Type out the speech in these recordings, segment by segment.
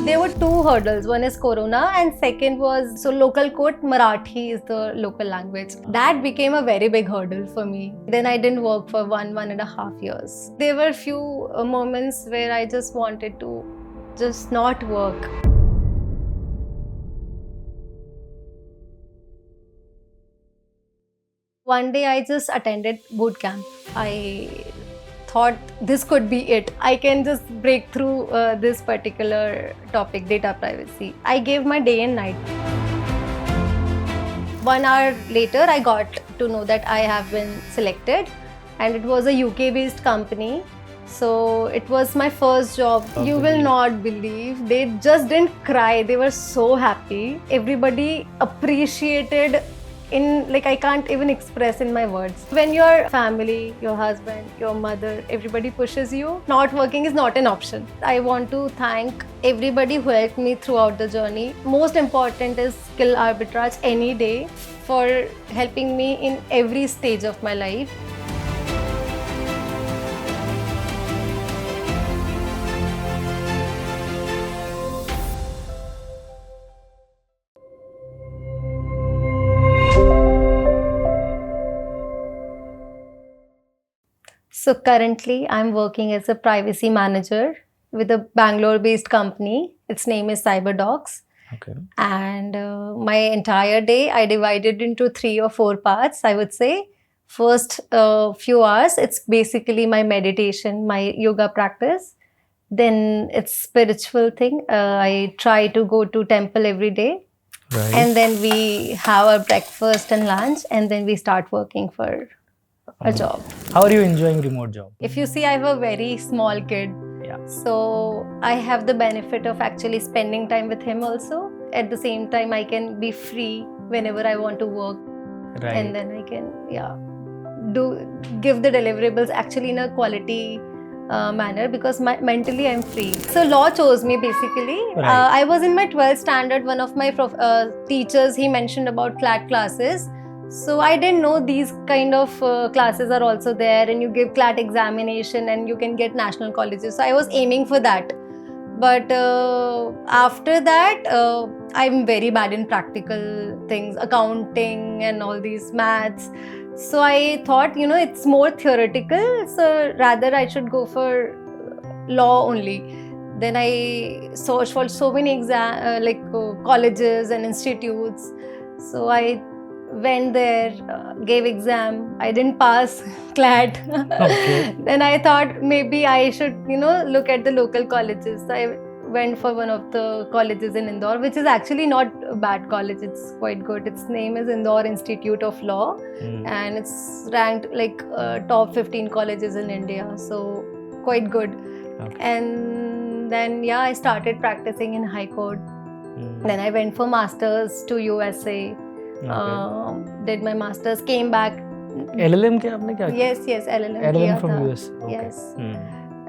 There were two hurdles. One is Corona and second was, so local court Marathi is the local language. That became a very big hurdle for me. Then I didn't work for 1.5 years. There were few moments where I just wanted to just not work. One day I just attended boot camp. I thought this could be it. I can just break through this particular topic, data privacy. I gave my day and night. 1 hour later, I got to know that I have been selected, and it was a UK based company. So it was my first job. You will not believe, they just didn't cry. They were so happy. Everybody appreciated in, like, I can't even express in my words. When your family, your husband, your mother, everybody pushes you, not working is not an option. I want to thank everybody who helped me throughout the journey. Most important is Skill Arbitrage any day for helping me in every stage of my life. So currently I'm working as a privacy manager with a Bangalore-based company. Its name is CyberDocs. Okay. And my entire day I divided into 3 or 4 parts, I would say. First few hours, it's basically my meditation, my yoga practice. Then it's spiritual thing. I try to go to temple every day. Right. And then we have our breakfast and lunch, and then we start working for a job. How are you enjoying remote job? If you see, I have a very small kid. Yeah. So I have the benefit of actually spending time with him also. At the same time, I can be free whenever I want to work. Right. And then I can, give the deliverables actually in a quality manner, because mentally I'm free. So law chose me basically. Right. I was in my 12th standard. One of my teachers, he mentioned about CLAT classes. So I didn't know these kind of classes are also there, and you give CLAT examination and you can get national colleges. So I was aiming for that. But after that, I'm very bad in practical things, accounting and all these maths. So I thought, it's more theoretical. So rather I should go for law only. Then I searched for so many colleges and institutes. So I went there, gave exam. I didn't pass CLAT. Okay. Then I thought maybe I should, look at the local colleges. So I went for one of the colleges in Indore, which is actually not a bad college. It's quite good. Its name is Indore Institute of Law, and it's ranked like top 15 colleges in India. So quite good. Okay. And then I started practicing in High Court. Then I went for masters to USA. Okay. Did my masters, came back. LLM क्या आपने क्या किया? Yes, LLM LLM किया from था. US. Okay. Yes.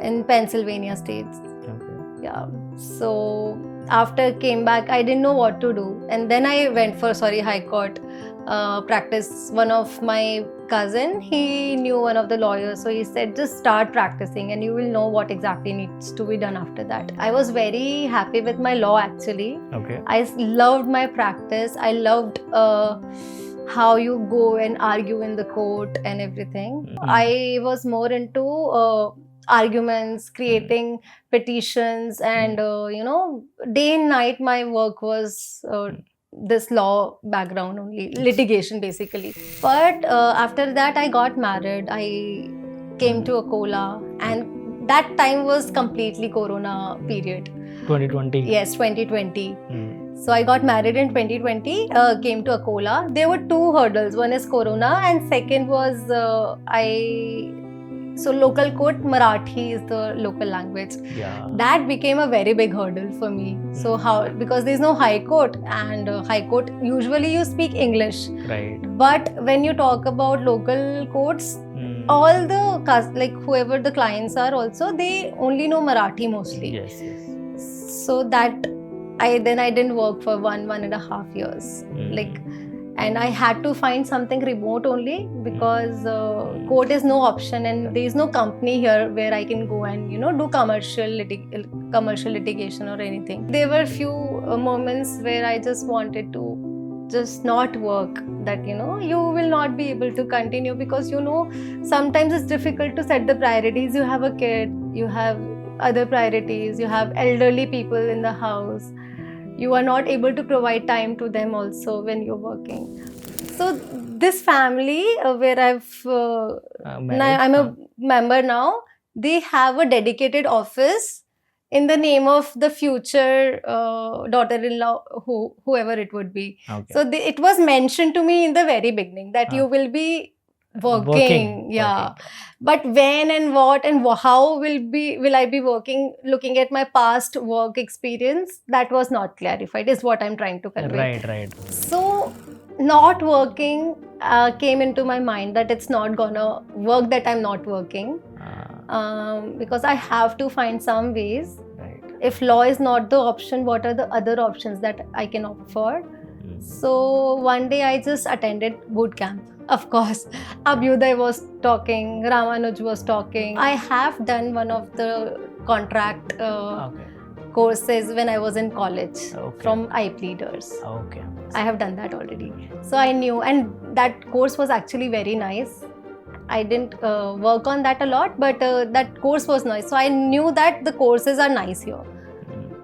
In Pennsylvania states. Okay. Yeah. So after came back, I didn't know what to do, and then I went for High Court practice. One of my cousin, he knew one of the lawyers, so he said just start practicing and you will know what exactly needs to be done after that. I was very happy with my law actually. Okay. I loved my practice. I loved how you go and argue in the court and everything. I was more into arguments, creating petitions, and day and night my work was this law background only, litigation basically. But after that I got married. I came to Akola, and that time was completely Corona period. 2020. Yes, 2020. So I got married in 2020, came to Akola. There were two hurdles. One is Corona, and second was so local court Marathi is the local language. Yeah. That became a very big hurdle for me. So because there's no High Court, and High Court usually you speak English. Right. But when you talk about local courts, all the whoever the clients are also, they only know Marathi mostly. Yes. So that I didn't work for 1.5 years. and I had to find something remote only because court is no option and there is no company here where I can go and do commercial litigation or anything. There were few moments where I just wanted to just not work, that you will not be able to continue because sometimes it's difficult to set the priorities. You have a kid, you have other priorities, you have elderly people in the house. You are not able to provide time to them also when you're working. So this family where I'm a member now, they have a dedicated office in the name of the future daughter-in-law, whoever it would be. Okay. So it was mentioned to me in the very beginning that you will be working. Yeah. Working. But when and what and how will I be working? Looking at my past work experience, that was not clarified, is what I'm trying to convey. Right. So not working came into my mind that it's not gonna work, that I'm not working, because I have to find some ways. Right. If law is not the option, what are the other options that I can opt for? So one day I just attended boot camp. Of course, Abhyuday was talking, Ramanuj was talking. I have done one of the contract courses when I was in college from iPleaders. Okay. I have done that already. So I knew, and that course was actually very nice. I didn't work on that a lot, but that course was nice. So I knew that the courses are nice here.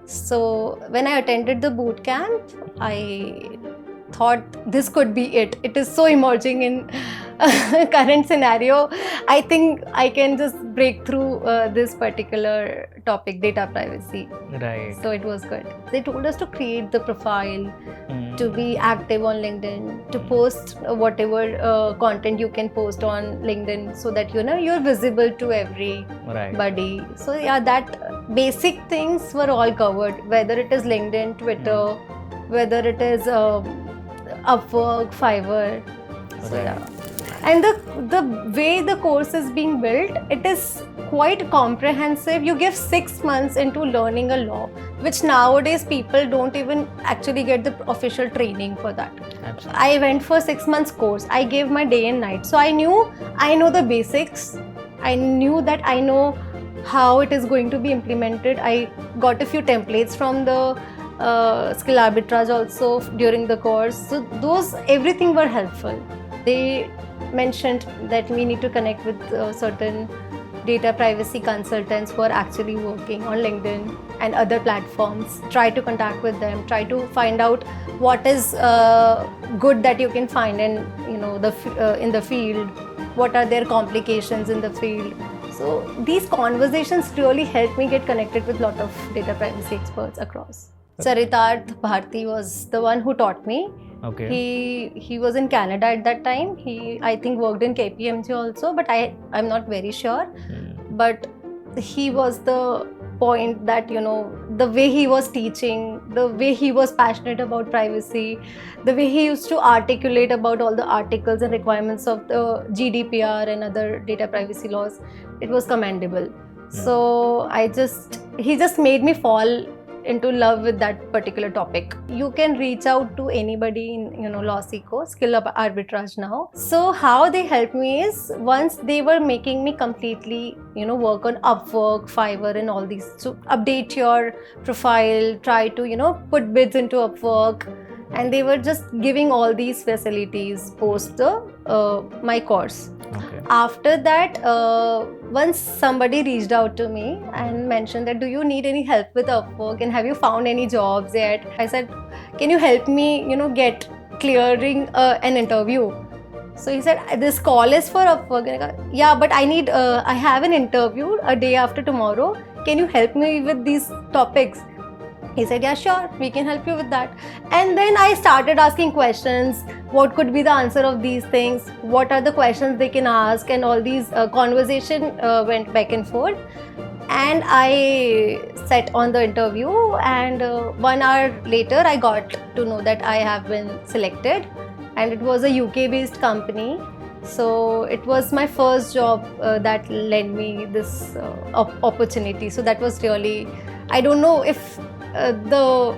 So when I attended the boot camp, I thought this could be it. It is so emerging in current scenario. I think I can just break through this particular topic, data privacy. Right. So it was good. They told us to create the profile, to be active on LinkedIn, to post whatever content you can post on LinkedIn so that you're visible to everybody. Right. So yeah, that basic things were all covered, whether it is LinkedIn, Twitter, whether it is Upwork, Fiverr. So yeah. And the way the course is being built, it is quite comprehensive. You give 6 months into learning a law, which nowadays people don't even actually get the official training for that. Absolutely. I went for 6 months course. I gave my day and night. So I know the basics. I knew that I know how it is going to be implemented. I got a few templates from the skill arbitrage also during the course. So everything were helpful. They mentioned that we need to connect with certain data privacy consultants who are actually working on LinkedIn and other platforms. Try to contact with them. Try to find out what is good that you can find in in the field. What are their complications in the field? So these conversations really helped me get connected with a lot of data privacy experts across. Charitarth Bharti was the one who taught me. Okay. He was in Canada at that time. He, I think, worked in KPMG also, but I'm not very sure. But he was the point that the way he was teaching, the way he was passionate about privacy, the way he used to articulate about all the articles and requirements of the GDPR and other data privacy laws, it was commendable. So he just made me fall into love with that particular topic. You can reach out to anybody in LawSeco, skill arbitrage now. So how they helped me is, once they were making me completely work on Upwork, Fiverr and all these, to update your profile, try to put bids into Upwork, and they were just giving all these facilities post my course. Okay. After that, once somebody reached out to me and mentioned that, do you need any help with Upwork and have you found any jobs yet? I said, can you help me, get clearing an interview? So he said, this call is for Upwork. And I go, yeah, but I have an interview a day after tomorrow. Can you help me with these topics? He said, yeah, sure, we can help you with that. And then I started asking questions. What could be the answer of these things? What are the questions they can ask? And all these conversation went back and forth. And I sat on the interview, and 1 hour later, I got to know that I have been selected. And it was a UK-based company. So it was my first job that led me this opportunity. So that was really, I don't know if the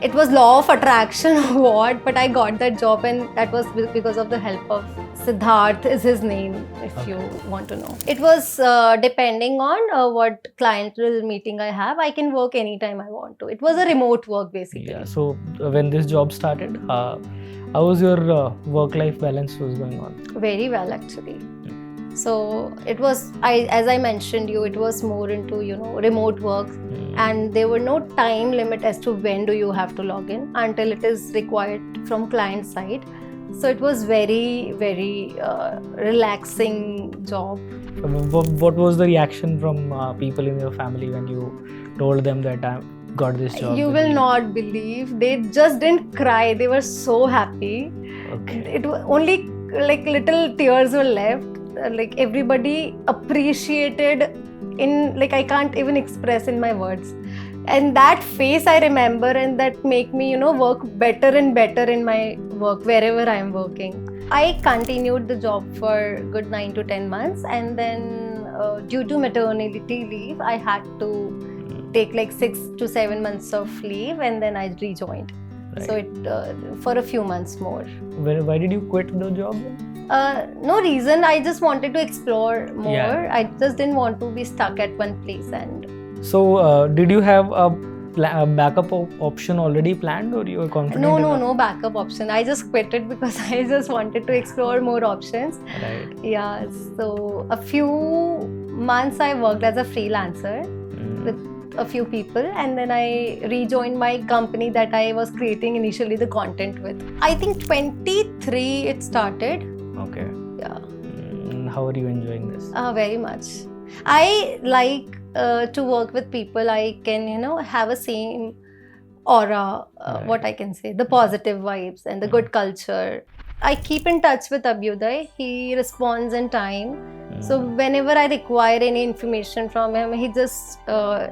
it was law of attraction or what, but I got that job, and that was because of the help of Siddharth is his name, if you want to know. It was depending on what clientele meeting I have, I can work anytime I want to. It was a remote work basically. Yeah. So when this job started, how was your work-life balance was going on? Very well actually. So it was, as I mentioned you, it was more into, you know, remote work, and there were no time limit as to when do you have to log in until it is required from client side. So it was very, very relaxing job. What was the reaction from people in your family when you told them that I got this job? You will not believe, they just didn't cry. They were so happy. Okay. It was only like little tears were left. Like everybody appreciated in, like I can't even express in my words. And that face I remember, and that make me, you know, work better and better in my work wherever I am working. I continued the job for good 9 to 10 months, and then due to maternity leave, I had to take like 6 to 7 months of leave, and then I rejoined. Right. So it for a few months more. Why did you quit the job? No reason. I just wanted to explore more. Yeah. I just didn't want to be stuck at one place. And So did you have a backup option already planned, or you were confident? no backup option. I just quit it because I just wanted to explore more options. Right. Yeah. So a few months I worked as a freelancer with a few people, and then I rejoined my company that I was creating initially the content with. I think 23 it started. Okay. Yeah. How are you enjoying this? Very much. I like to work with people. I can, you know, have a same aura, Right. what I can say, the positive vibes and the good culture. I keep in touch with Abhyuday. He responds in time. So whenever I require any information from him, he just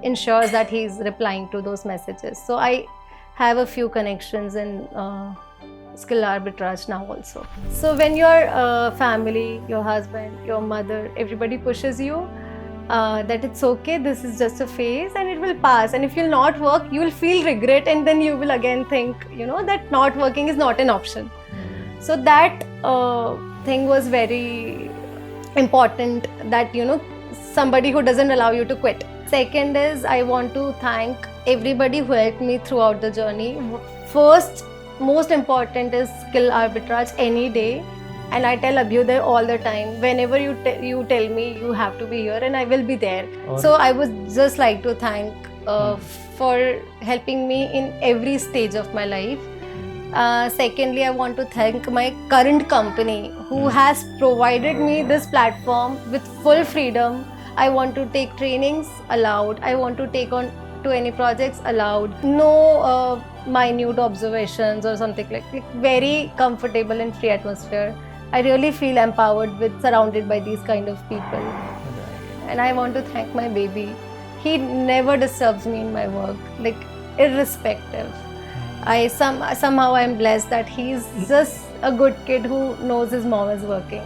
ensures that he's replying to those messages. So I have a few connections in skill arbitrage now also. So when your family, your husband, your mother, everybody pushes you, that it's okay, this is just a phase and it will pass. And if you'll not work, you will feel regret, and then you will again think, you know, that not working is not an option. So that thing was very important, that, you know, somebody who doesn't allow you to quit. Second is, I want to thank everybody who helped me throughout the journey. First, most important is skill arbitrage any day. And I tell Abhyuday all the time, whenever you tell me you have to be here, and I will be there. So I would just like to thank for helping me in every stage of my life. Secondly, I want to thank my current company who has provided me this platform with full freedom. I want to take trainings allowed. I want to take on to any projects allowed. No minute observations or something like very comfortable and free atmosphere. I really feel empowered with surrounded by these kind of people. And I want to thank my baby. He never disturbs me in my work, like irrespective. Somehow I'm blessed that he's just a good kid who knows his mom is working.